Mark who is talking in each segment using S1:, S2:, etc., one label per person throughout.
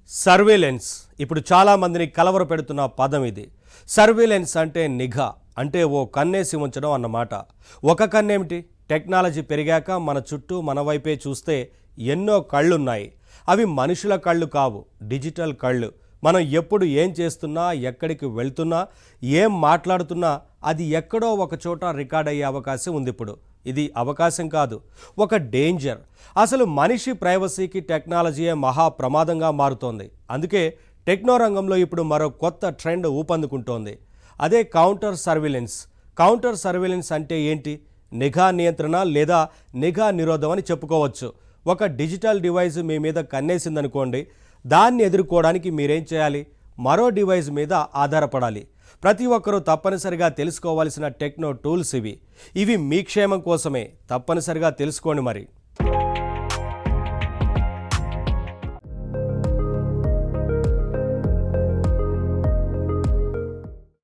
S1: Surveillance ఇప్పుడు చాలా మందిని కలవరపెడుతున్న పదం ఇది. సర్వేలెన్స్ అంటే నిఘా, అంటే ఓ కన్నేసి ఉంచడం అన్నమాట. ఒక కన్నేమిటి? టెక్నాలజీ పెరిగాక మన చుట్టూ మన వైపే చూస్తే ఎన్నో కళ్ళున్నాయి. అవి మనుషుల కళ్ళు కావు, డిజిటల్ కళ్ళు. మనం ఎప్పుడు ఏం చేస్తున్నా, ఎక్కడికి వెళ్తున్నా, ఏం మాట్లాడుతున్నా అది ఎక్కడో ఒక చోట రికార్డ్ అయ్యే అవకాశం ఉంది. ఇప్పుడు ఇది అవకాశం కాదు, ఒక డేంజర్. అసలు మనిషి ప్రైవసీకి టెక్నాలజీయే మహా ప్రమాదంగా మారుతోంది. అందుకే టెక్నో రంగంలో ఇప్పుడు మరో కొత్త ట్రెండ్ ఊపందుకుంటోంది. అదే కౌంటర్ సర్వేలెన్స్. కౌంటర్ సర్వేలెన్స్ అంటే ఏంటి? నిఘా నియంత్రణ లేదా నిఘా నిరోధం అని చెప్పుకోవచ్చు. ఒక డిజిటల్ డివైస్ మీ మీద కన్నేసిందనుకోండి, దాన్ని ఎదుర్కోవడానికి మీరేం చేయాలి? మరో డివైస్ మీద ఆధారపడాలి. ప్రతి ఒక్కరూ తప్పనిసరిగా తెలుసుకోవాల్సిన టెక్నో టూల్స్ ఇవి మీ క్షేమం కోసమే. తప్పనిసరిగా తెలుసుకోండి మరి.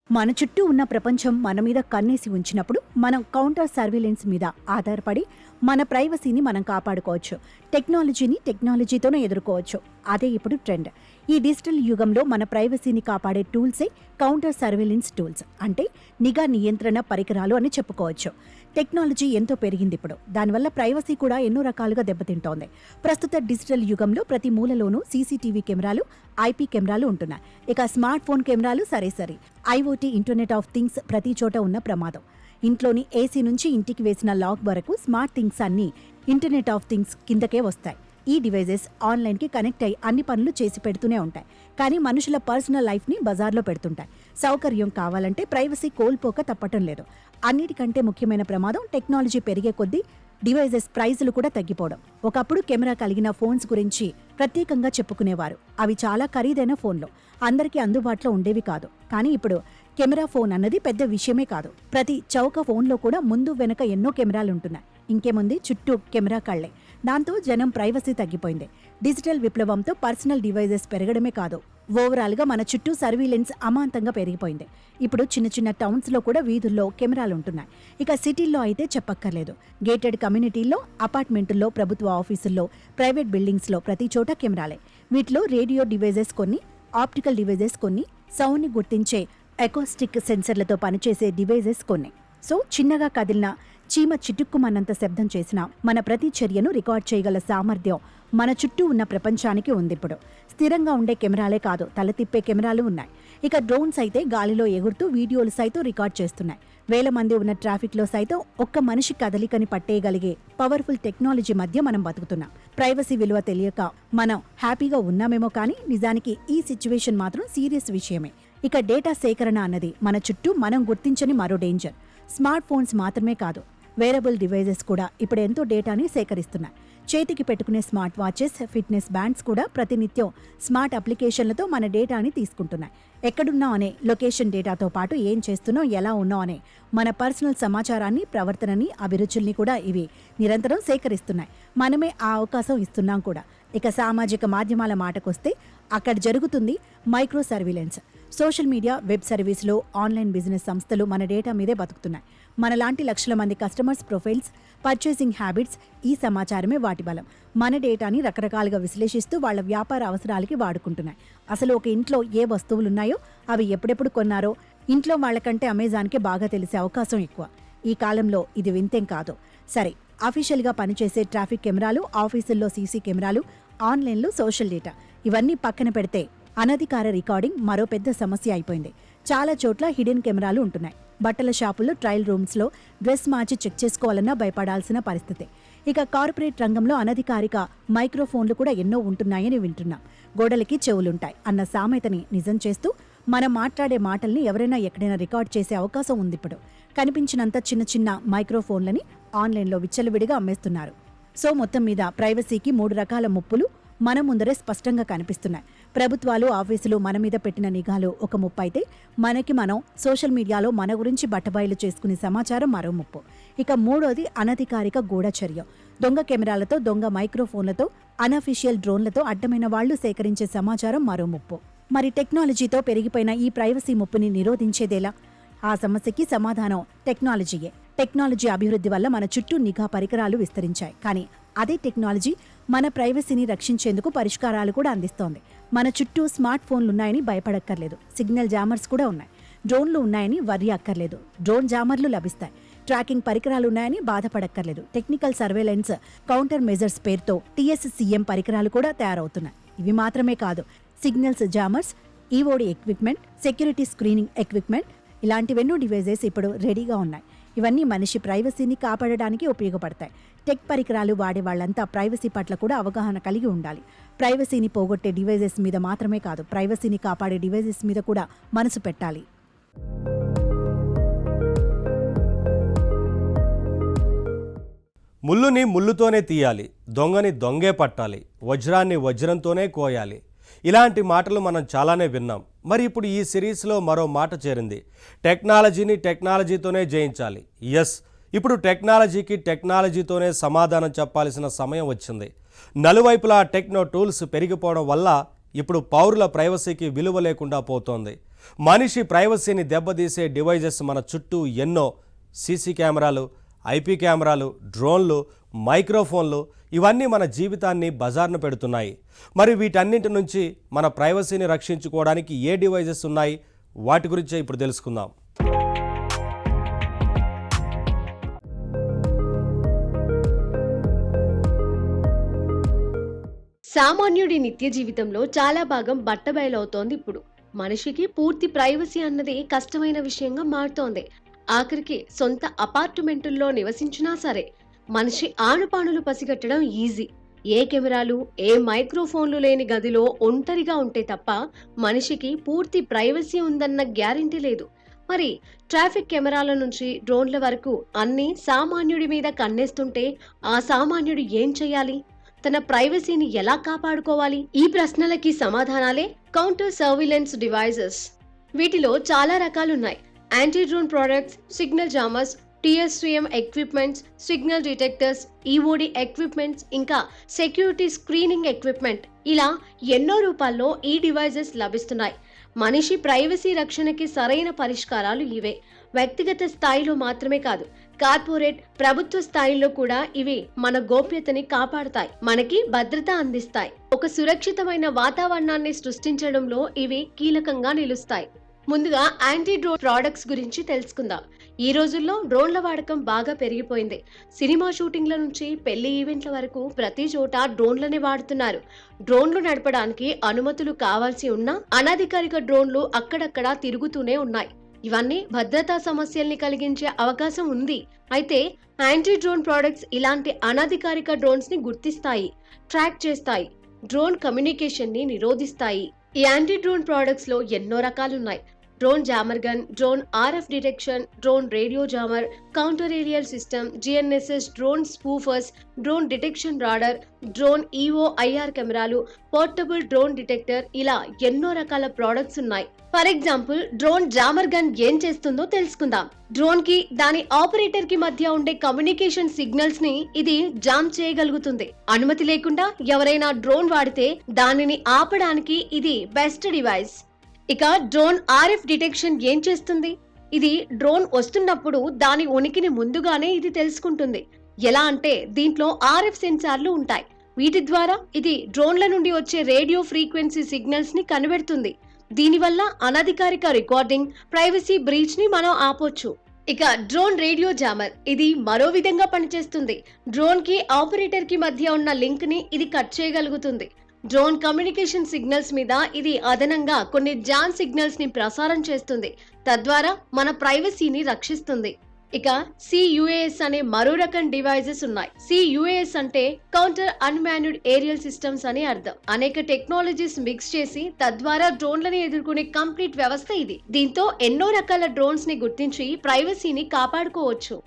S2: మన చుట్టూ ఉన్న ప్రపంచం మన మీద కన్నేసి ఉంచినప్పుడు మనం కౌంటర్ సర్వేలెన్స్ మీద ఆధారపడి మన ప్రైవసీని మనం కాపాడుకోవచ్చు. టెక్నాలజీని టెక్నాలజీతోనే ఎదుర్కోవచ్చు. అదే ఇప్పుడు ట్రెండ్. ఈ డిజిటల్ యుగంలో మన ప్రైవసీని కాపాడే టూల్సే కౌంటర్ సర్వేలెన్స్ టూల్స్, అంటే నిఘా నియంత్రణ పరికరాలు అని చెప్పుకోవచ్చు. టెక్నాలజీ ఎంతో పెరిగింది ఇప్పుడు. దానివల్ల ప్రైవసీ కూడా ఎన్నో రకాలుగా దెబ్బతింటోంది. ప్రస్తుత డిజిటల్ యుగంలో ప్రతి మూలలోనూ సీసీటీవీ కెమెరాలు, ఐపీ కెమెరాలు ఉంటున్నాయి. ఇక స్మార్ట్ ఫోన్ కెమెరాలు సరే, ఐఓటీ ఇంటర్నెట్ ఆఫ్ థింగ్స్ ప్రతి చోట ఉన్న ప్రమాదం. ఇంట్లోని ఏసీ నుంచి ఇంటికి వేసిన లాక్ వరకు స్మార్ట్ థింగ్స్ అన్నీ ఇంటర్నెట్ ఆఫ్ థింగ్స్ కిందకే వస్తాయి. ఈ డివైజెస్ ఆన్లైన్కి కనెక్ట్ అయ్యి అన్ని పనులు చేసి పెడుతూనే ఉంటాయి. కానీ మనుషుల పర్సనల్ లైఫ్ని బజార్లో పెడుతుంటాయి. సౌకర్యం కావాలంటే ప్రైవసీ కోల్పోక తప్పటం లేదు. అన్నిటికంటే ముఖ్యమైన ప్రమాదం టెక్నాలజీ పెరిగే కొద్దీ డివైజెస్ ప్రైజులు కూడా తగ్గిపోవడం. ఒకప్పుడు కెమెరా కలిగిన ఫోన్స్ గురించి ప్రత్యేకంగా చెప్పుకునేవారు. అవి చాలా ఖరీదైన ఫోన్లు, అందరికీ అందుబాటులో ఉండేవి కాదు. కానీ ఇప్పుడు కెమెరా ఫోన్ అన్నది పెద్ద విషయమే కాదు. ప్రతి చౌక ఫోన్లో కూడా ముందు వెనక ఎన్నో కెమెరాలు ఉంటున్నాయి. ఇంకేముంది, చుట్టూ కెమెరా కళ్లే. దాంతో జనం ప్రైవసీ తగ్గిపోయింది. డిజిటల్ విప్లవంతో పర్సనల్ డివైజెస్ పెరగడమే కాదు, ఓవరాల్గా మన చుట్టూ సర్వీలెన్స్ అమాంతంగా పెరిగిపోయింది. ఇప్పుడు చిన్న చిన్న టౌన్స్లో కూడా వీధుల్లో కెమెరాలు ఉంటున్నాయి. ఇక సిటీల్లో అయితే చెప్పక్కర్లేదు. గేటెడ్ కమ్యూనిటీల్లో, అపార్ట్మెంటుల్లో, ప్రభుత్వ ఆఫీసుల్లో, ప్రైవేట్ బిల్డింగ్స్లో ప్రతి చోట కెమెరాలే. వీటిలో రేడియో డివైజెస్ కొన్ని, ఆప్టికల్ డివైజెస్ కొన్ని, సౌండ్ని గుర్తించే ఎకోస్టిక్ సెన్సర్లతో పనిచేసే డివైజెస్ కొన్ని. సో చిన్నగా కదిలిన చీమ చిటుక్కుమన్నంత శబ్దం చేసినా మన ప్రతి చర్యను రికార్డ్ చేయగల సామర్థ్యం మన చుట్టూ ఉన్న ప్రపంచానికి ఉంది. ఇప్పుడు స్థిరంగా ఉండే కెమెరాలే కాదు, తల తిప్పే కెమెరాలు ఉన్నాయి. ఇక డ్రోన్స్ అయితే గాలిలో ఎగురుతూ వీడియోలు సైతం రికార్డ్ చేస్తున్నాయి. వేల మంది ఉన్న ట్రాఫిక్లో సైతం ఒక్క మనిషి కదలికని పట్టేయగలిగే పవర్ఫుల్ టెక్నాలజీ మధ్య మనం బతుకుతున్నాం. ప్రైవసీ విలువ తెలియక మనం హ్యాపీగా ఉన్నామేమో, కానీ నిజానికి ఈ సిచ్యువేషన్ మాత్రం సీరియస్ విషయమే. ఇక డేటా సేకరణ అన్నది మన చుట్టూ మనం గుర్తించని మరో డేంజర్. స్మార్ట్ ఫోన్స్ మాత్రమే కాదు, వేరబుల్ డివైజెస్ కూడా ఇప్పుడు ఎంతో డేటాని సేకరిస్తున్నాయి. చేతికి పెట్టుకునే స్మార్ట్ వాచెస్, ఫిట్నెస్ బ్యాండ్స్ కూడా ప్రతినిత్యం స్మార్ట్ అప్లికేషన్లతో మన డేటాని తీసుకుంటున్నాయి. ఎక్కడున్నాం అనే లొకేషన్ డేటాతో పాటు ఏం చేస్తున్నాం, ఎలా ఉన్నాం అనే మన పర్సనల్ సమాచారాన్ని, ప్రవర్తనని, అభిరుచుల్ని కూడా ఇవి నిరంతరం సేకరిస్తున్నాయి. మనమే ఆ అవకాశం ఇస్తున్నాం కూడా. ఇక సామాజిక మాధ్యమాల మాటకొస్తే అక్కడ జరుగుతుంది micro surveillance. Social media, web సర్వీసులు, ఆన్లైన్ బిజినెస్ సంస్థలు మన డేటా మీదే బతుకుతున్నాయి. మనలాంటి లక్షల మంది కస్టమర్స్ ప్రొఫైల్స్, పర్చేసింగ్ హ్యాబిట్స్, ఈ సమాచారమే వాటి బలం. మన డేటాని రకరకాలుగా విశ్లేషిస్తూ వాళ్ళ వ్యాపార అవసరాలకి వాడుకుంటున్నాయి. అసలు ఒక ఇంట్లో ఏ వస్తువులున్నాయో, అవి ఎప్పుడెప్పుడు కొన్నారో ఇంట్లో వాళ్ళకంటే అమెజాన్కే బాగా తెలిసే అవకాశం ఎక్కువ. ఈ కాలంలో ఇది వింతేం కాదు. సరే, అఫీషియల్గా పనిచేసే ట్రాఫిక్ కెమెరాలు, ఆఫీసుల్లో సీసీ కెమెరాలు, ఆన్లైన్లో సోషల్ డేటా, ఇవన్నీ పక్కన పెడితే అనధికార రికార్డింగ్ మరో పెద్ద సమస్య అయిపోయింది. చాలా చోట్ల హిడెన్ కెమెరాలు ఉంటున్నాయి. బట్టల షాపుల్లో, ట్రయల్ రూమ్స్లో డ్రెస్ మార్చి చెక్ చేసుకోవాలన్నా భయపడాల్సిన పరిస్థితి. ఇక కార్పొరేట్ రంగంలో అనధికారిక మైక్రోఫోన్లు కూడా ఎన్నో ఉంటున్నాయని వింటున్నాం. గోడలకి చెవులుంటాయి అన్న సామెతని నిజం చేస్తూ మనం మాట్లాడే మాటల్ని ఎవరైనా ఎక్కడైనా రికార్డ్ చేసే అవకాశం ఉంది. ఇప్పుడు కనిపించినంత చిన్న చిన్న మైక్రోఫోన్లని ఆన్లైన్లో విచ్చలవిడిగా అమ్మేస్తున్నారు. సో మొత్తం మీద ప్రైవసీకి 3 రకాల ముప్పులు మన ముందరే స్పష్టంగా కనిపిస్తున్నాయి. ప్రభుత్వాలు, ఆఫీసులు మన మీద పెట్టిన నిఘాలు ఒక ముప్పు అయితే, మనకి మనం సోషల్ మీడియాలో మన గురించి బట్టబయలు చేసుకునే సమాచారం మరో ముప్పు. ఇక మూడోది అనధికారిక గూఢచర్య. దొంగ కెమెరాలతో, దొంగ మైక్రోఫోన్లతో, అనఫీషియల్ డ్రోన్లతో అడ్డమైన వాళ్లు సేకరించే సమాచారం మరో ముప్పు. మరి టెక్నాలజీతో పెరిగిపోయిన ఈ ప్రైవసీ ముప్పుని నిరోధించేదేలా? ఆ సమస్యకి సమాధానం టెక్నాలజీయే. టెక్నాలజీ అభివృద్ధి వల్ల మన చుట్టూ నిఘా పరికరాలు విస్తరించాయి. కానీ అదే టెక్నాలజీ మన ప్రైవసీని రక్షించేందుకు పరిష్కారాలు కూడా అందిస్తోంది. మన చుట్టూ స్మార్ట్ ఫోన్లు ఉన్నాయని భయపడక్కర్లేదు. సిగ్నల్ జామర్స్ కూడా ఉన్నాయి. డ్రోన్లు ఉన్నాయని వర్రీ అక్కర్లేదు. డ్రోన్ జామర్లు లభిస్తాయి. ట్రాకింగ్ పరికరాలు ఉన్నాయని బాధపడక్కర్లేదు. టెక్నికల్ సర్వేలెన్స్ కౌంటర్ మెజర్స్ పేరుతో TSCM పరికరాలు కూడా తయారవుతున్నాయి. ఇవి మాత్రమే కాదు, signals jammers, EOD equipment, security screening equipment ఇలాంటివెన్నో డివైజెస్ ఇప్పుడు రెడీగా ఉన్నాయి. ఇవన్నీ మనిషి ప్రైవసీని కాపాడడానికి ఉపయోగపడతాయి. టెక్ పరికరాలు వాడే వాళ్ళంతా ప్రైవసీ పట్ల కూడా అవగాహన కలిగి ఉండాలి. ప్రైవసీని పోగొట్టే డివైజెస్ మీద మాత్రమే కాదు, ప్రైవసీని కాపాడే డివైజెస్ మీద కూడా మనసు పెట్టాలి.
S1: ముల్లుని ముల్లుతోనే తీయాలి, దొంగని దొంగే పట్టాలి, వజ్రాన్ని వజ్రంతోనే కోయాలి. ఇలాంటి మాటలు మనం చాలానే విన్నాం. మరి ఇప్పుడు ఈ సిరీస్లో మరో మాట చేరింది, టెక్నాలజీని టెక్నాలజీతోనే జయించాలి. ఎస్, ఇప్పుడు టెక్నాలజీకి టెక్నాలజీతోనే సమాధానం చెప్పాల్సిన సమయం వచ్చింది. నలువైపులా టెక్నో టూల్స్ పెరిగిపోవడం వల్ల ఇప్పుడు పౌరుల ప్రైవసీకి విలువ లేకుండా పోతోంది. మనిషి ప్రైవసీని దెబ్బతీసే డివైజెస్ మన చుట్టూ ఎన్నో. సీసీ కెమెరాలు, IP కెమెరాలు, డ్రోన్లు, మైక్రోఫోన్లు ఇవన్నీ మన జీవితాన్ని బజార్ను పెడుతున్నాయి. మరి వీటన్నింటి నుంచి మన ప్రైవసీని రక్షించుకోవడానికి ఏ డివైజెస్ ఉన్నాయి, వాటి గురించే ఇప్పుడు తెలుసుకుందాం.
S3: సామాన్యుడి నిత్య జీవితంలో చాలా భాగం బట్టబయలవుతోంది. ఇప్పుడు మనిషికి పూర్తి ప్రైవసీ అన్నది కష్టమైన విషయంగా మారుతోంది. ఆఖరికి సొంత అపార్ట్మెంటుల్లో నివసించినా సరే మనిషి ఆనుపానులు పసిగట్టడం ఈజీ. ఏ కెమెరాలు, ఏ మైక్రోఫోన్లు లేని గదిలో ఒంటరిగా ఉంటే తప్ప మనిషికి పూర్తి ప్రైవసీ ఉందన్న గ్యారెంటీ లేదు. మరి ట్రాఫిక్ కెమెరాల నుంచి డ్రోన్ల వరకు అన్నీ సామాన్యుడి మీద కన్నేస్తుంటే ఆ సామాన్యుడు ఏం చేయాలి? తన ప్రైవసీని ఎలా కాపాడుకోవాలి? ఈ ప్రశ్నలకి సమాధానాలే కౌంటర్ సర్విలెన్స్ డివైజెస్. వీటిలో చాలా రకాలున్నాయి. Anti drone products, signal jammers, TSCM equipments, signal detectors, EOD equipments, ఇంకా సెక్యూరిటీ స్క్రీనింగ్ ఎక్విప్మెంట్, ఇలా ఎన్నో రూపాల్లో ఈ డివైజెస్ లభిస్తున్నాయి. మనిషి ప్రైవసీ రక్షణకి సరైన పరిష్కారాలు ఇవే. వ్యక్తిగత స్థాయిలో మాత్రమే కాదు, కార్పొరేట్, ప్రభుత్వ స్థాయిలో కూడా ఇవి మన గోప్యతని కాపాడతాయి, మనకి భద్రత అందిస్తాయి. ఒక సురక్షితమైన వాతావరణాన్ని సృష్టించడంలో ఇవి కీలకంగా నిలుస్తాయి. ముందుగా యాంటీ డ్రోన్ ప్రొడక్ట్స్ గురించి తెలుసుకుందాం. ఈ రోజుల్లో డ్రోన్ల వాడకం బాగా పెరిగిపోయింది. సినిమా షూటింగ్ల నుంచి పెళ్లి ఈవెంట్ల వరకు ప్రతి చోట డ్రోన్లనే వాడుతున్నారు. డ్రోన్లు నడపడానికి అనుమతులు కావాల్సి ఉన్నా అనధికారిక డ్రోన్లు అక్కడక్కడా తిరుగుతూనే ఉన్నాయి. ఇవన్నీ భద్రతా సమస్యల్ని కలిగించే అవకాశం ఉంది. అయితే యాంటీ డ్రోన్ ప్రొడక్ట్స్ ఇలాంటి అనధికారిక డ్రోన్స్ ని గుర్తిస్తాయి, ట్రాక్ చేస్తాయి, డ్రోన్ కమ్యూనికేషన్ ని నిరోధిస్తాయి. ఈ యాంటీ డ్రోన్ ప్రొడక్ట్స్ లో ఎన్నో రకాలున్నాయి. Drone jammer gun, drone RF detection, drone radio jammer, counter aerial system, GNSS drone spoofers, drone detection radar, drone EOIR కెమెరాలు, పోర్టబుల్ డ్రోన్ డిటెక్టర్, ఇలా ఎన్నో రకాల ప్రొడక్ట్స్ ఉన్నాయి. For example, drone jammer gun ఏం చేస్తుందో తెలుసుకుందాం. డ్రోన్ కి దాని ఆపరేటర్ కి మధ్య ఉండే కమ్యూనికేషన్ సిగ్నల్స్ ని ఇది జామ్ చేయగలుగుతుంది. అనుమతి లేకుండా ఎవరైనా డ్రోన్ వాడితే దానిని ఆపడానికి ఇది బెస్ట్ డివైస్. ఇక డ్రోన్ RF డిటెక్షన్ ఏం చేస్తుంది? ఇది డ్రోన్ వస్తున్నప్పుడు దాని ఉనికిని ముందుగానే ఇది తెలుసుకుంటుంది. ఎలా అంటే దీంట్లో RF సెన్సార్లు ఉంటాయి. వీటి ద్వారా ఇది డ్రోన్ల నుండి వచ్చే రేడియో ఫ్రీక్వెన్సీ సిగ్నల్స్ ని కనిపెడుతుంది. దీనివల్ల అనధికారిక రికార్డింగ్, ప్రైవసీ బ్రీచ్ ని మనం ఆపొచ్చు. ఇక డ్రోన్ రేడియో జామర్, ఇది మరో విధంగా పనిచేస్తుంది. డ్రోన్ కి ఆపరేటర్ కి మధ్య ఉన్న లింక్ ని ఇది కట్ చేయగలుగుతుంది. డ్రోన్ కమ్యూనికేషన్ సిగ్నల్స్ మీద ఇది అదనంగా కొన్ని జామ్ సిగ్నల్స్ ని ప్రసారం చేస్తుంది. తద్వారా మన ప్రైవసీని రక్షిస్తుంది. ఇక CUAS అనే మరో రకం డివైజెస్ ఉన్నాయి. CUAS అంటే కౌంటర్ అన్మాన్యుడ్ ఏరియల్ సిస్టమ్స్ అని అర్థం. అనేక టెక్నాలజీస్ మిక్స్ చేసి తద్వారా డ్రోన్లను ఎదుర్కొనే కంప్లీట్ వ్యవస్థ ఇది. దీంతో ఎన్నో రకాల డ్రోన్స్ ని గుర్తించి ప్రైవసీని కాపాడుకోవచ్చు.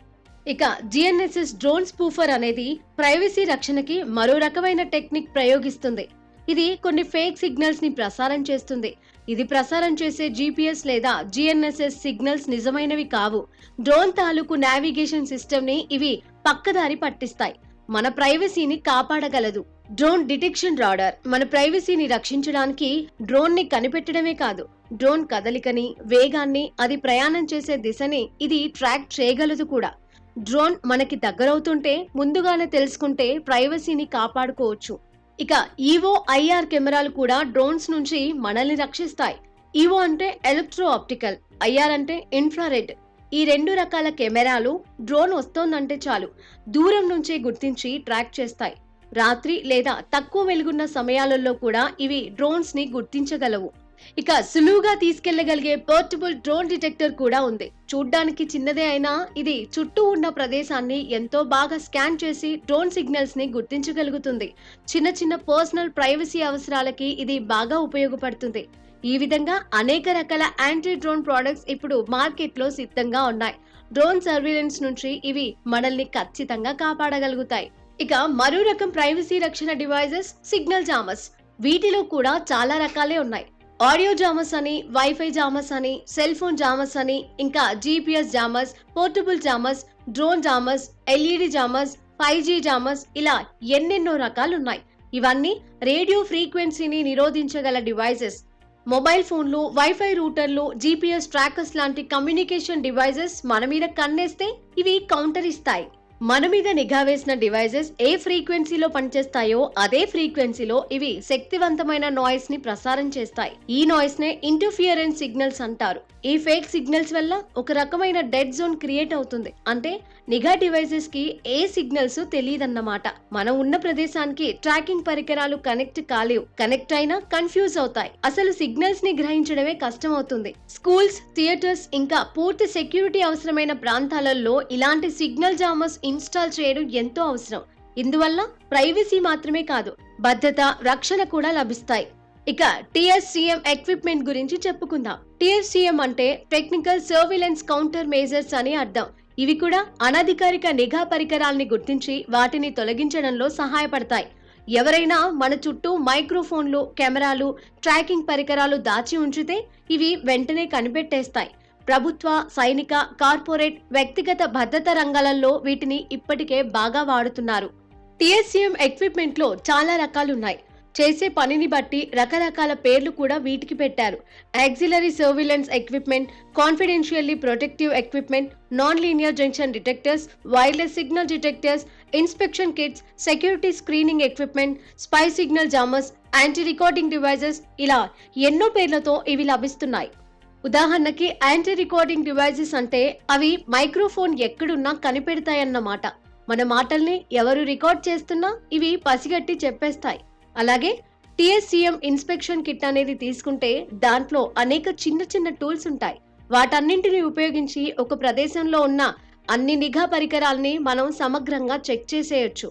S3: ఇక GNSS డ్రోన్ స్పూఫర్ అనేది ప్రైవసీ రక్షణకి మరో రకమైన టెక్నిక్ ప్రయోగిస్తుంది. ఇది కొన్ని ఫేక్ సిగ్నల్స్ ని ప్రసారం చేస్తుంది. ఇది ప్రసారం చేసే GPS లేదా GNSS సిగ్నల్స్ నిజమైనవి కావు. డ్రోన్ తాలూకు నావిగేషన్ సిస్టమ్ ని ఇవి పక్కదారి పట్టిస్తాయి. మన ప్రైవసీని కాపాడగలదు. డ్రోన్ డిటెక్షన్ రాడార్ మన ప్రైవసీని రక్షించడానికి డ్రోన్ ని కనిపెట్టడమే కాదు, డ్రోన్ కదలికని, వేగాన్ని, అది ప్రయాణం చేసే దిశని ఇది ట్రాక్ చేయగలదు కూడా. డ్రోన్ మనకి దగ్గరవుతుంటే ముందుగానే తెలుసుకుంటే ప్రైవసీని కాపాడుకోవచ్చు. ఇక ఈవో ఐఆర్ కెమెరాలు కూడా డ్రోన్స్ నుంచి మనల్ని రక్షిస్తాయి. ఈవో అంటే ఎలక్ట్రో ఆప్టికల్, ఐఆర్ అంటే ఇన్ఫ్రారెడ్. ఈ 2 రకాల కెమెరాలు డ్రోన్ వస్తోందంటే చాలు దూరం నుంచే గుర్తించి ట్రాక్ చేస్తాయి. రాత్రి లేదా తక్కువ వెలుగున్న సమయాలలో కూడా ఇవి డ్రోన్స్ ని గుర్తించగలవు. ఇక సులువుగా తీసుకెళ్లగలిగే పోర్టబుల్ డ్రోన్ డిటెక్టర్ కూడా ఉంది. చూడ్డానికి చిన్నదే అయినా ఇది చుట్టూ ఉన్న ప్రదేశాన్ని ఎంతో బాగా స్కాన్ చేసి డ్రోన్ సిగ్నల్స్ ని గుర్తించగలుగుతుంది. చిన్న చిన్న పర్సనల్ ప్రైవసీ అవసరాలకి ఇది బాగా ఉపయోగపడుతుంది. ఈ విధంగా అనేక రకాల యాంటీ డ్రోన్ ప్రొడక్ట్స్ ఇప్పుడు మార్కెట్ లో సిద్ధంగా ఉన్నాయి. డ్రోన్ సర్వేలెన్స్ నుంచి ఇవి మనల్ని ఖచ్చితంగా కాపాడగలుగుతాయి. ఇక మరో రకం ప్రైవసీ రక్షణ డివైజెస్ సిగ్నల్ జామర్స్. వీటిలో కూడా చాలా రకాలే ఉన్నాయి. ఆడియో జామర్స్ అని, వైఫై జామర్స్ అని, సెల్ ఫోన్ జామర్స్ అని, ఇంకా GPS jammers, portable jammers, drone jammers, LED jammers, 5G jammers, ఇలా ఎన్నెన్నో రకాలు ఉన్నాయి. ఇవన్నీ రేడియో ఫ్రీక్వెన్సీని నిరోధించగల డివైజెస్. మొబైల్ ఫోన్లు, వైఫై రూటర్లు, GPS ట్రాకర్స్ లాంటి కమ్యూనికేషన్ డివైజెస్ మన మీద కన్నేస్తే ఇవి కౌంటర్ ఇస్తాయి. మన మీద నిఘా వేసిన డివైజెస్ ఏ ఫ్రీక్వెన్సీలో పనిచేస్తాయో అదే ఫ్రీక్వెన్సీలో ఇవి శక్తివంతమైన నాయిస్ ని ప్రసారం చేస్తాయి. ఈ నాయిస్ నే ఇంటర్ఫియరెన్స్ సిగ్నల్స్ అంటారు. ఈ ఫేక్ సిగ్నల్స్ వల్ల ఒక రకమైన డెడ్ జోన్ క్రియేట్ అవుతుంది. అంటే నిఘా డివైజెస్ కి ఏ సిగ్నల్స్ తెలియదన్నమాట. మనం ఉన్న ప్రదేశానికి ట్రాకింగ్ పరికరాలు కనెక్ట్ కాలేవు. కనెక్ట్ అయినా కన్ఫ్యూజ్ అవుతాయి. అసలు సిగ్నల్స్ ని గ్రహించడమే కష్టం అవుతుంది. స్కూల్స్, థియేటర్స్, ఇంకా పూర్తి సెక్యూరిటీ అవసరమైన ప్రాంతాలలో ఇలాంటి సిగ్నల్ జామర్స్ ఇన్స్టాల్ చేయడం ఎంతో అవసరం. ఇందువల్ల ప్రైవసీ మాత్రమే కాదు, భద్రత, రక్షణ కూడా లభిస్తాయి. ఇక TSCM ఎక్విప్మెంట్ గురించి చెప్పుకుందాం. TSCM అంటే టెక్నికల్ సర్వేలెన్స్ కౌంటర్ మేజర్స్ అని అర్థం. ఇవి కూడా అనధికారిక నిఘా పరికరాల్ని గుర్తించి వాటిని తొలగించడంలో సహాయపడతాయి. ఎవరైనా మన చుట్టూ మైక్రోఫోన్లు, కెమెరాలు, ట్రాకింగ్ పరికరాలు దాచి ఉంచితే ఇవి వెంటనే కనిపెట్టేస్తాయి. ప్రభుత్వ, సైనిక, కార్పొరేట్, వ్యక్తిగత భద్రత రంగాలలో వీటిని ఇప్పటికే బాగా వాడుతున్నారు. TSCM ఎక్విప్మెంట్ లో చాలా రకాలున్నాయి. చేసే పనిని బట్టి రకరకాల పేర్లు కూడా వీటికి పెట్టారు. Auxiliary surveillance equipment, confidentially protective equipment, non linear junction detectors, wireless signal detectors, inspection kits, security screening equipment, spy signal jammers, anti recording devices, ఇలా ఎన్నో పేర్లతో ఇవి లభిస్తున్నాయి. ఉదాహరణకి యాంటీ రికార్డింగ్ డివైజెస్ అంటే అవి మైక్రోఫోన్ ఎక్కడున్నా కనిపెడతాయన్నమాట. మన మాటల్ని ఎవరు రికార్డ్ చేస్తున్నా ఇవి పసిగట్టి చెప్పేస్తాయి. అలాగే TSCM ఇన్స్పెక్షన్ కిట్ అనేది తీసుకుంటే దాంట్లో అనేక చిన్న చిన్న టూల్స్ ఉంటాయి. వాటన్నింటిని ఉపయోగించి ఒక ప్రదేశంలో ఉన్న అన్ని నిఘా పరికరాల్ని మనం సమగ్రంగా చెక్ చేసేయొచ్చు.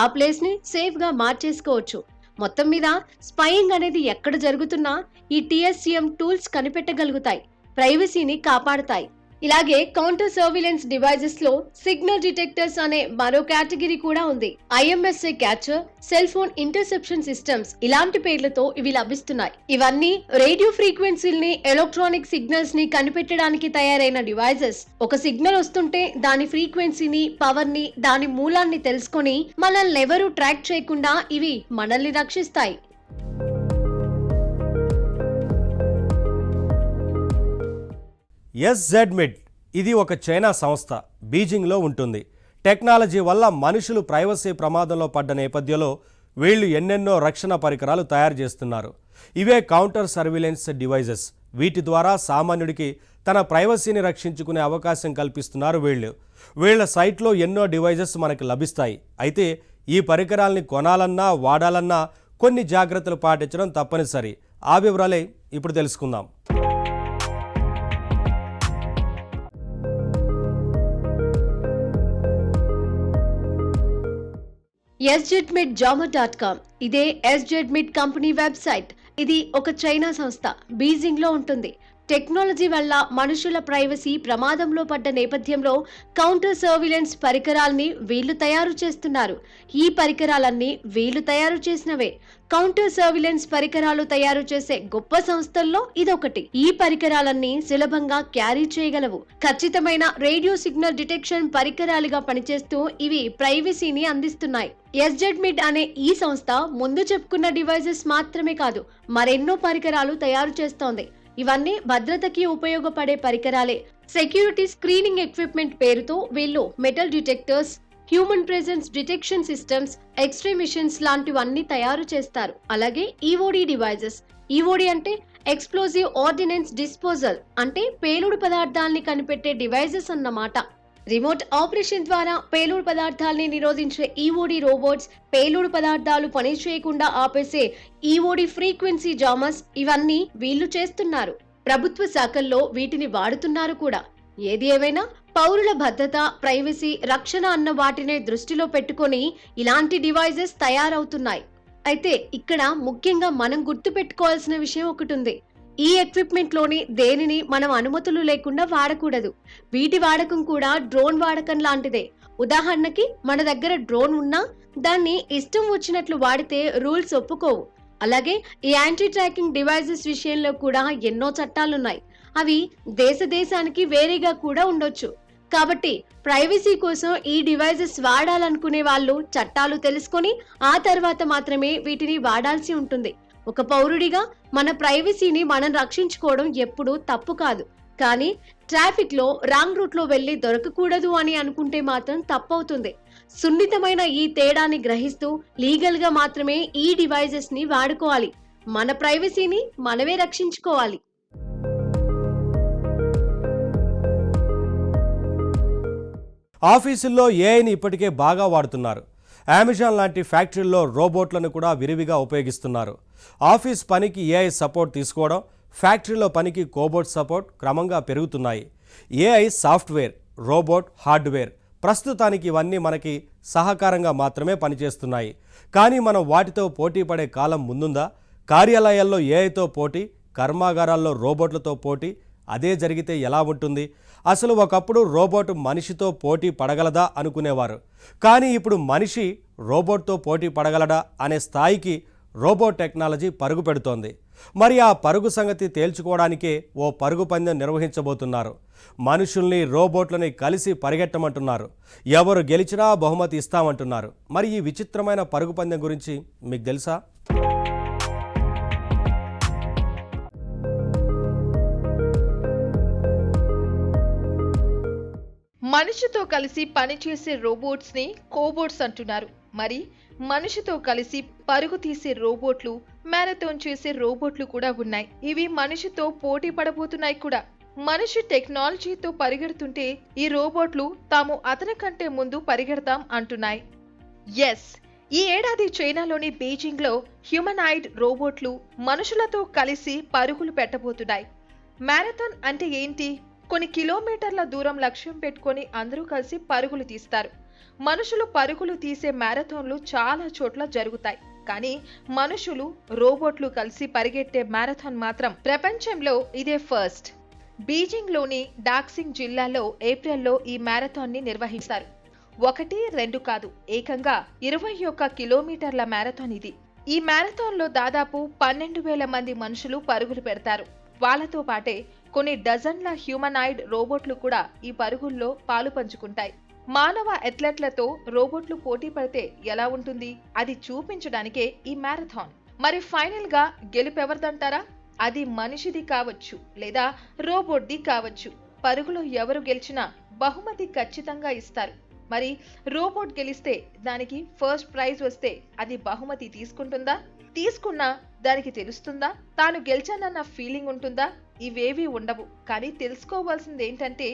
S3: ఆ ప్లేస్ ని సేఫ్ గా మార్చేసుకోవచ్చు. మొత్తం మీద స్పైయింగ్ అనేది ఎక్కడ జరుగుతున్నా ఈ TSCM టూల్స్ కనిపెట్టగలుగుతాయి, ప్రైవసీని కాపాడతాయి. ఇలాగే కౌంటర్ సర్వేలెన్స్ డివైజెస్ లో సిగ్నల్ డిటెక్టర్స్ అనే మరో కేటగిరీ కూడా ఉంది. IMSI catcher, cell phone interception systems, ఇలాంటి పేర్లతో ఇవి లభిస్తున్నాయి. ఇవన్నీ రేడియో ఫ్రీక్వెన్సీల్ని, ఎలక్ట్రానిక్ సిగ్నల్స్ ని కనిపెట్టడానికి తయారైన డివైజెస్. ఒక సిగ్నల్ వస్తుంటే దాని ఫ్రీక్వెన్సీని, పవర్ ని, దాని మూలాన్ని తెలుసుకొని మనల్ని ఎవరూ ట్రాక్ చేయకుండా ఇవి మనల్ని రక్షిస్తాయి.
S1: SZMID ఇది ఒక చైనా సంస్థ, బీజింగ్లో ఉంటుంది. టెక్నాలజీ వల్ల మనుషులు ప్రైవసీ ప్రమాదంలో పడ్డ నేపథ్యంలో వీళ్ళు ఎన్నెన్నో రక్షణ పరికరాలు తయారు చేస్తున్నారు. ఇవే కౌంటర్ సర్వేలెన్స్ డివైజెస్. వీటి ద్వారా సామాన్యుడికి తన ప్రైవసీని రక్షించుకునే అవకాశం కల్పిస్తున్నారు వీళ్ళు. వీళ్ళ సైట్లో ఎన్నో డివైజెస్ మనకు లభిస్తాయి. అయితే ఈ పరికరాల్ని కొనాలన్నా, వాడాలన్నా కొన్ని జాగ్రత్తలు పాటించడం తప్పనిసరి. ఆ వివరాలే ఇప్పుడు తెలుసుకుందాం.
S3: SZMID.com ఇదే SZMID కంపెనీ వెబ్సైట్. ఇది ఒక చైనా సంస్థ, బీజింగ్ లో ఉంటుంది. టెక్నాలజీ వల్ల మనుషుల ప్రైవసీ ప్రమాదంలో పడ్డ నేపథ్యంలో కౌంటర్ సర్వేలెన్స్ పరికరాల్ని వీళ్ళు తయారు చేస్తున్నారు. ఈ పరికరాలన్నీ వీళ్ళు తయారు చేసినవే. కౌంటర్ సర్వేలెన్స్ పరికరాలు తయారు చేసే గొప్ప సంస్థల్లో ఇదొకటి. ఈ పరికరాలన్నీ సులభంగా క్యారీ చేయగలవు. ఖచ్చితమైన రేడియో సిగ్నల్ డిటెక్షన్ పరికరాలుగా పనిచేస్తూ ఇవి ప్రైవసీని అందిస్తున్నాయి. SZMID అనే ఈ సంస్థ ముందు చెప్పుకున్న డివైజెస్ మాత్రమే కాదు, మరెన్నో పరికరాలు తయారు చేస్తోంది. ఇవన్నీ భద్రతకి ఉపయోగపడే పరికరాలే. సెక్యూరిటీ స్క్రీనింగ్ ఎక్విప్మెంట్ పేరుతో వీళ్ళు metal detectors, human presence detection systems, x-ray machines లాంటివన్నీ తయారు చేస్తారు. అలాగే ఈఓడి డివైజెస్. ఈఓడి అంటే ఎక్స్ప్లోజివ్ ఆర్డినెన్స్ డిస్పోజల్, అంటే పేలుడు పదార్థాలని కనిపెట్టే డివైజెస్ అన్నమాట. రిమోట్ ఆపరేషన్ ద్వారా పేలుడు పదార్థాలని నిరోధించే ఈఓడి రోబోట్స్, పేలుడు పదార్థాలు పనిచేయకుండా ఆపేసే ఈఓడి ఫ్రీక్వెన్సీ జామర్స్, ఇవన్నీ వీళ్ళు చేస్తున్నారు. ప్రభుత్వ శాఖల్లో వీటిని వాడుతున్నారు కూడా. ఏది ఏమైనా పౌరుల భద్రత, ప్రైవసీ, రక్షణ అన్న వాటినే దృష్టిలో పెట్టుకొని ఇలాంటి డివైజెస్ తయారవుతున్నాయి. అయితే ఇక్కడ ముఖ్యంగా మనం గుర్తు పెట్టుకోవాల్సిన విషయం ఒకటి ఉంది. ఈ ఎక్విప్మెంట్ లోని దేనిని మనం అనుమతులు లేకుండా వాడకూడదు. వీటి వాడకం కూడా డ్రోన్ వాడకం లాంటిదే. ఉదాహరణకి మన దగ్గర డ్రోన్ ఉన్నా దాన్ని ఇష్టం వచ్చినట్లు వాడితే రూల్స్ ఒప్పుకోవు. అలాగే ఈ యాంటీ ట్రాకింగ్ డివైజెస్ విషయంలో కూడా ఎన్నో చట్టాలున్నాయి. అవి దేశానికి వేరేగా కూడా ఉండొచ్చు. కాబట్టి ప్రైవసీ కోసం ఈ డివైజెస్ వాడాలనుకునే వాళ్ళు చట్టాలు తెలుసుకొని ఆ తర్వాత మాత్రమే వీటిని వాడాల్సి ఉంటుంది. ఒక పౌరుడిగా మన ప్రైవసీని మనం రక్షించుకోవడం ఎప్పుడూ తప్పు కాదు. కానీ ట్రాఫిక్ లో రాంగ్ రూట్ లో వెళ్లి దొరకకూడదు అని అనుకుంటే మాత్రం తప్పవుతుంది. సున్నితమైన ఈ తేడాని గ్రహిస్తూ లీగల్ గా మాత్రమే ఈ డివైజెస్ ని వాడుకోవాలి. మన ప్రైవసీని మనమే రక్షించుకోవాలి.
S1: ఆఫీసుల్లో ఏఐని ఇప్పటికే బాగా వాడుతున్నారు. అమెజాన్ లాంటి ఫ్యాక్టరీల్లో రోబోట్లను కూడా విరివిగా ఉపయోగిస్తున్నారు. ఆఫీస్ పనికి ఏఐ సపోర్ట్ తీసుకోవడం, ఫ్యాక్టరీలో పనికి కోబోట్ సపోర్ట్ క్రమంగా పెరుగుతున్నాయి. ఏఐ సాఫ్ట్వేర్, రోబోట్ హార్డ్వేర్, ప్రస్తుతానికి ఇవన్నీ మనకి సహకారంగా మాత్రమే పనిచేస్తున్నాయి. కానీ మనం వాటితో పోటీ పడే కాలం ముందుందా? కార్యాలయాల్లో ఏఐతో పోటీ, కర్మాగారాల్లో రోబోట్లతో పోటీ, అదే జరిగితే ఎలా ఉంటుంది? అసలు ఒకప్పుడు రోబోట్ మనిషితో పోటీ పడగలదా అనుకునేవారు. కానీ ఇప్పుడు మనిషి రోబోట్తో పోటీ పడగలడా అనే స్థాయికి రోబోట్ టెక్నాలజీ పరుగు పెడుతోంది. మరి ఆ పరుగు సంగతి తేల్చుకోవడానికే ఓ పరుగు పందెం నిర్వహించబోతున్నారు. మనుషుల్ని రోబోట్లని కలిసి పరిగెట్టమంటున్నారు. ఎవరు గెలిచినా బహుమతి ఇస్తామంటున్నారు. మరి ఈ విచిత్రమైన పరుగు పందెం గురించి మీకు తెలుసా?
S4: మనిషితో కలిసి పనిచేసే రోబోట్స్ ని కోబోట్స్ అంటున్నారు. మరి మనిషితో కలిసి పరుగు తీసే రోబోట్లు, మ్యారథాన్ చేసే రోబోట్లు కూడా ఉన్నాయి. ఇవి మనిషితో పోటీ పడబోతున్నాయి కూడా. మనిషి టెక్నాలజీతో పరిగెడుతుంటే ఈ రోబోట్లు తాము అతని కంటే ముందు పరిగెడతాం అంటున్నాయి. ఎస్, ఈ ఏడాది చైనాలోని బీజింగ్ లో హ్యూమనాయిడ్ రోబోట్లు మనుషులతో కలిసి పరుగులు పెట్టబోతున్నాయి. మ్యారథాన్ అంటే ఏంటి? కొన్ని కిలోమీటర్ల దూరం లక్ష్యం పెట్టుకొని అందరూ కలిసి పరుగులు తీస్తారు. మనుషులు పరుగులు తీసే మ్యారథాన్లు చాలా చోట్ల జరుగుతాయి. కానీ మనుషులు, రోబోట్లు కలిసి పరిగెట్టే మ్యారథాన్ మాత్రం ప్రపంచంలో ఇదే ఫస్ట్. బీజింగ్ లోని డాక్సింగ్ జిల్లాలో ఏప్రిల్లో ఈ మ్యారథాన్ ని నిర్వహిస్తారు. 1, 2 కాదు, ఏకంగా 21 కిలోమీటర్ల మ్యారథాన్ ఇది. ఈ మ్యారథాన్ లో దాదాపు 12,000 మంది మనుషులు పరుగులు పెడతారు. వాళ్ళతో పాటే కొన్ని డజన్ల హ్యూమనాయిడ్ రోబోట్లు కూడా ఈ పరుగుల్లో పాలు పంచుకుంటాయి. మానవ అథ్లెట్లతో రోబోట్లు పోటీ పడితే ఎలా ఉంటుంది? అది చూపించడానికే ఈ మ్యారథాన్. మరి ఫైనల్ గా గెలుపెవరిదంటారా? అది మనిషిది కావచ్చు, లేదా రోబోట్ది కావచ్చు. పరుగులో ఎవరు గెలిచినా బహుమతి ఖచ్చితంగా ఇస్తారు. మరి రోబోట్ గెలిస్తే దానికి ఫస్ట్ ప్రైజ్ వస్తే అది బహుమతి తీసుకుంటుందా? తీసుకున్నా దానికి తెలుస్తుందా తాను గెలిచానన్న ఫీలింగ్ ఉంటుందా? ఇవేవీ ఉండవు. కానీ తెలుసుకోవాల్సింది ఏంటంటే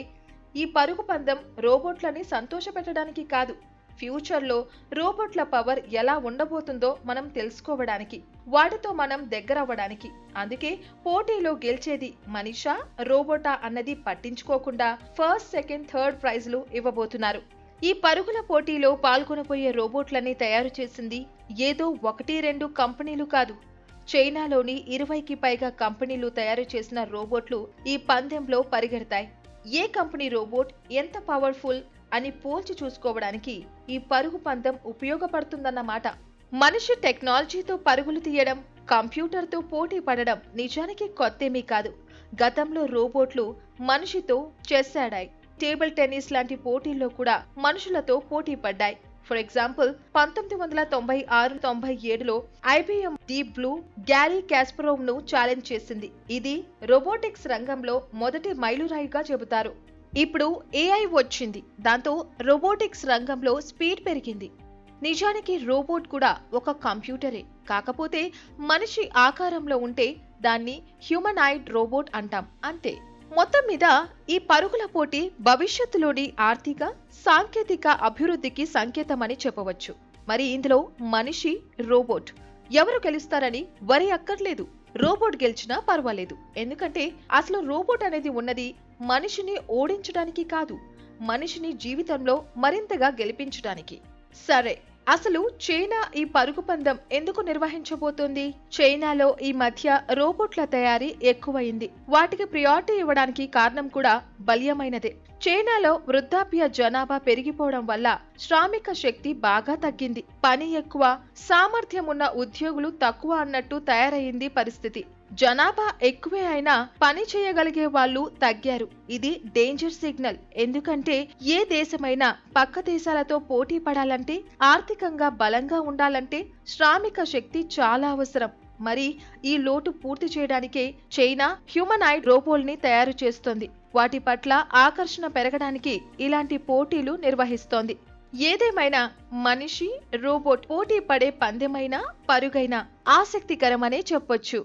S4: ఈ పరుగు పందెం రోబోట్లని సంతోషపెట్టడానికి కాదు, ఫ్యూచర్లో రోబోట్ల పవర్ ఎలా ఉండబోతుందో మనం తెలుసుకోవడానికి, వాటితో మనం దగ్గరవ్వడానికి. అందుకే పోటీలో గెలిచేది మనిషా రోబోటా అన్నది పట్టించుకోకుండా ఫస్ట్, సెకండ్, థర్డ్ ప్రైజ్లు ఇవ్వబోతున్నారు. ఈ పరుగుల పోటీలో పాల్గొనబోయే రోబోట్లని తయారు చేసింది ఏదో 1-2 కంపెనీలు కాదు. చైనాలోని 20కి పైగా కంపెనీలు తయారు చేసిన రోబోట్లు ఈ పందెంలో పరిగెడతాయి. ఏ కంపెనీ రోబోట్ ఎంత పవర్ఫుల్ అని పోల్చి చూసుకోవడానికి ఈ పరుగు పందెం ఉపయోగపడుతుందన్నమాట. మనిషి టెక్నాలజీతో పరుగులు తీయడం, కంప్యూటర్తో పోటీ పడడం నిజానికి కొత్తేమీ కాదు. గతంలో రోబోట్లు మనిషితో చెస్ ఆడాయి. టేబుల్ టెన్నిస్ లాంటి పోటీల్లో కూడా మనుషులతో పోటీ పడ్డాయి. ఫర్ ఎగ్జాంపుల్ 1996-97లో IBM Deep Blue Garry Kasparov ను ఛాలెంజ్ చేసింది. ఇది రోబోటిక్స్ రంగంలో మొదటి మైలురాయిగా చెబుతారు. ఇప్పుడు ఏఐ వచ్చింది. దాంతో రోబోటిక్స్ రంగంలో స్పీడ్ పెరిగింది. నిజానికి రోబోట్ కూడా ఒక కంప్యూటరే. కాకపోతే మనిషి ఆకారంలో ఉంటే దాన్ని హ్యూమనాయిడ్ రోబోట్ అంటాం, అంతే. మొత్తం మీద ఈ పరుగుల పోటీ భవిష్యత్తులోని ఆర్థిక, సాంకేతిక అభివృద్ధికి సంకేతమని చెప్పవచ్చు. మరి ఇందులో మనిషి, రోబోట్ ఎవరు గెలుస్తారని వరి అక్కర్లేదు. రోబోట్ గెలిచినా పర్వాలేదు. ఎందుకంటే అసలు రోబోట్ అనేది ఉన్నది మనిషిని ఓడించడానికి కాదు, మనిషిని జీవితంలో మరింతగా గెలిపించడానికి. సరే, అసలు చైనా ఈ పరుగు పందెం ఎందుకు నిర్వహించబోతోంది? చైనాలో ఈ మధ్య రోబోట్ల తయారీ ఎక్కువైంది. వాటికి ప్రియారిటీ ఇవ్వడానికి కారణం కూడా బలీయమైనదే. చైనాలో వృద్ధాప్య జనాభా పెరిగిపోవడం వల్ల శ్రామిక శక్తి బాగా తగ్గింది. పని ఎక్కువ, సామర్థ్యం ఉన్న ఉద్యోగులు తక్కువ అన్నట్టు తయారయింది పరిస్థితి. జనాభా ఎక్కువే అయినా పని చేయగలిగే వాళ్ళు తగ్గారు. ఇది డేంజర్ సిగ్నల్. ఎందుకంటే ఏ దేశమైనా పక్క దేశాలతో పోటీ పడాలంటే, ఆర్థికంగా బలంగా ఉండాలంటే శ్రామిక శక్తి చాలా అవసరం. మరి ఈ లోటు పూర్తి చేయడానికే చైనా హ్యూమనాయిడ్ రోబోల్ని తయారు చేస్తోంది. వాటి పట్ల ఆకర్షణ పెరగడానికి ఇలాంటి పోటీలు నిర్వహిస్తోంది. ఏదేమైనా మనిషి, రోబోట్ పోటీ పడే పందెమైనా, పరుగైనా ఆసక్తికరమనే చెప్పొచ్చు.